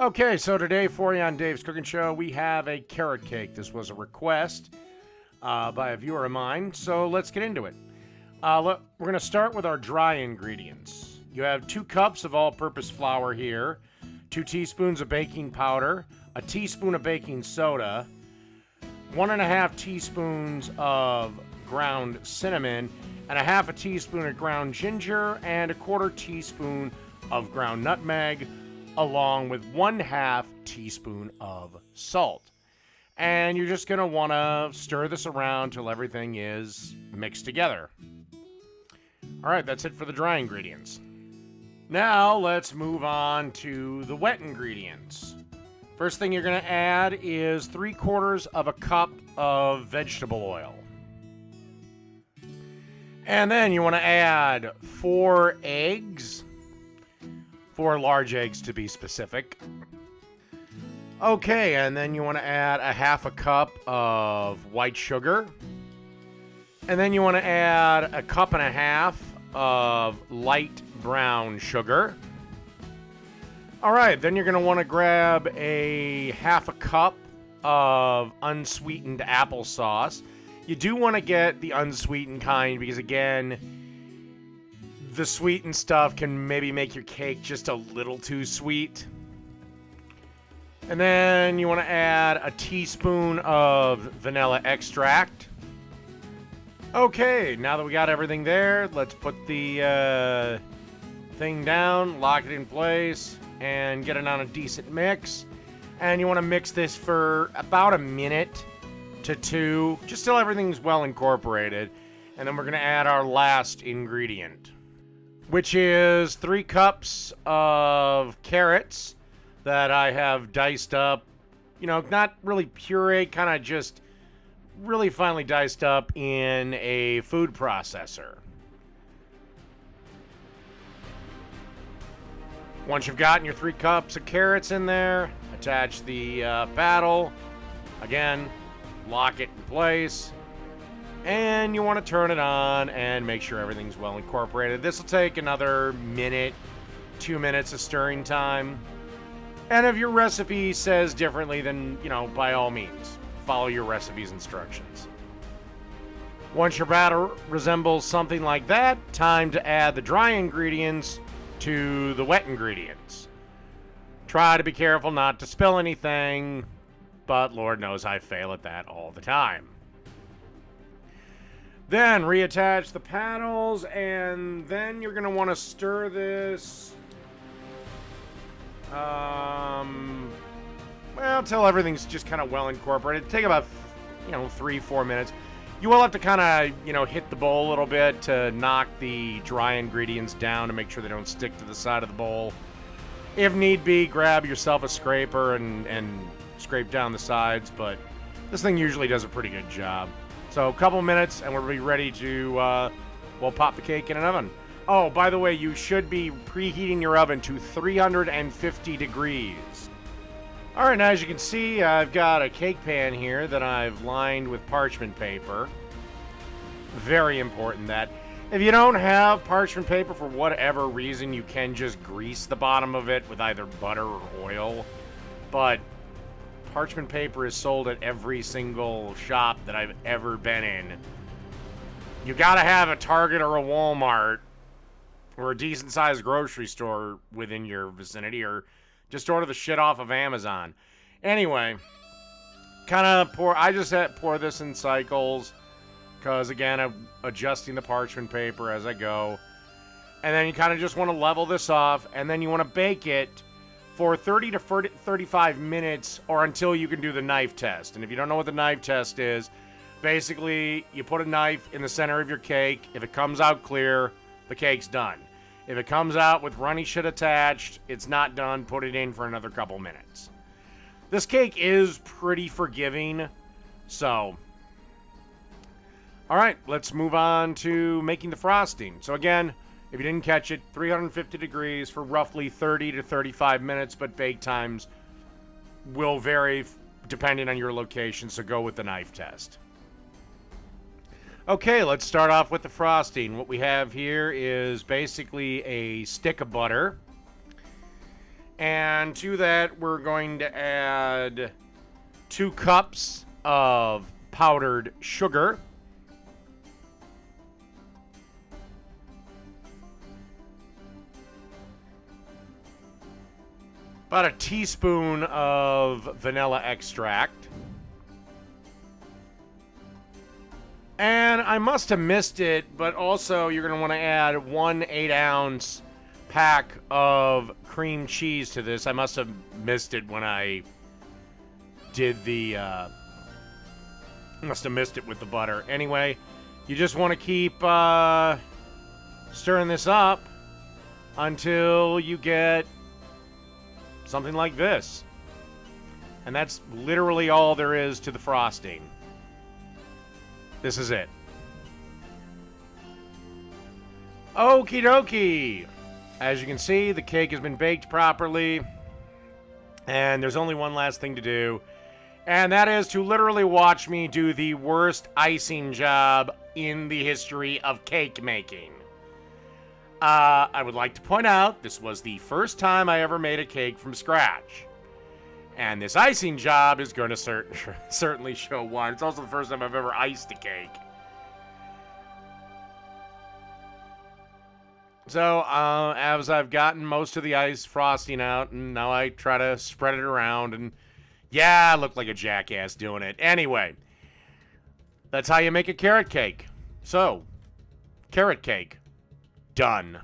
Okay, so today for you on Dave's Cooking Show, we have a carrot cake. This was a request by a viewer of mine, so let's get into it. We're going to start with our dry ingredients. You have 2 cups of all-purpose flour here, 2 teaspoons of baking powder, a teaspoon of baking soda, 1.5 teaspoons of ground cinnamon, and 1/2 teaspoon of ground ginger, and 1/4 teaspoon of ground nutmeg, along with 1/2 teaspoon of salt. And you're just going to want to stir this around till everything is mixed together. All right, that's it for the dry ingredients. Now let's move on to the wet ingredients. First thing you're going to add is 3/4 of a cup of vegetable oil. And then you want to add 4 eggs. 4 large eggs to be specific. Okay, and then you want to add 1/2 cup of white sugar. And then you want to add 1.5 cups of light brown sugar. All right, then you're going to want to grab 1/2 cup of unsweetened applesauce. You do want to get the unsweetened kind because, again, the sweetened stuff can maybe make your cake just a little too sweet. And then you want to add a teaspoon of vanilla extract. Okay, now that we got everything there, let's put the thing down, lock it in place, and get it on a decent mix. And you want to mix this for about 1 minute to 2, just till everything's well incorporated. And then we're going to add our last ingredient, which is 3 cups of carrots that I have diced up. You know, not really puree, kind of just really finely diced up in a food processor. Once you've gotten your 3 cups of carrots in there, attach the paddle. Again, lock it in place. And you want to turn it on and make sure everything's well incorporated. This will take another minute, 2 minutes of stirring time. And if your recipe says differently, then, by all means, follow your recipe's instructions. Once your batter resembles something like that, time to add the dry ingredients to the wet ingredients. Try to be careful not to spill anything, but Lord knows I fail at that all the time. Then reattach the paddles, and then you're going to want to stir this till everything's just kind of well incorporated. Take about 3-4 minutes. You will have to kind of hit the bowl a little bit to knock the dry ingredients down to make sure they don't stick to the side of the bowl. If need be, grab yourself a scraper and scrape down the sides, but this thing usually does a pretty good job. So a couple minutes and we'll be ready to pop the cake in an oven. Oh, by the way, you should be preheating your oven to 350 degrees. All right, now as you can see, I've got a cake pan here that I've lined with parchment paper. Very important that if you don't have parchment paper for whatever reason, you can just grease the bottom of it with either butter or oil. But parchment paper is sold at every single shop that I've ever been in. You gotta have a Target or a Walmart or a decent-sized grocery store within your vicinity, or just order the shit off of Amazon. Anyway, I just pour this in cycles, because again, I'm adjusting the parchment paper as I go. And then you kind of just want to level this off, and then you want to bake it for 30 to 35 minutes or until you can do the knife test. And if you don't know what the knife test is, basically you put a knife in the center of your cake. If it comes out clear, the cake's done. If it comes out with runny shit attached, it's not done. Put it in for another couple minutes. This cake is pretty forgiving, so. All right, let's move on to making the frosting. So again, if you didn't catch it, 350 degrees for roughly 30 to 35 minutes, but bake times will vary depending on your location, so go with the knife test. Okay, let's start off with the frosting. What we have here is basically a stick of butter. And to that, we're going to add 2 cups of powdered sugar. About a teaspoon of vanilla extract. And I must have missed it, but also you're going to want to add 1 8-ounce pack of cream cheese to this. I must have missed it when I did the... must have missed it with the butter. Anyway, you just want to keep stirring this up until you get something like this. And that's literally all there is to the frosting. This is it. Okie dokie. As you can see, the cake has been baked properly. And there's only one last thing to do. And that is to literally watch me do the worst icing job in the history of cake making. I would like to point out, this was the first time I ever made a cake from scratch. And this icing job is going to certainly show why. It's also the first time I've ever iced a cake. So, as I've gotten most of the ice frosting out, and now I try to spread it around, and yeah, I look like a jackass doing it. Anyway, that's how you make a carrot cake. So, carrot cake. Done.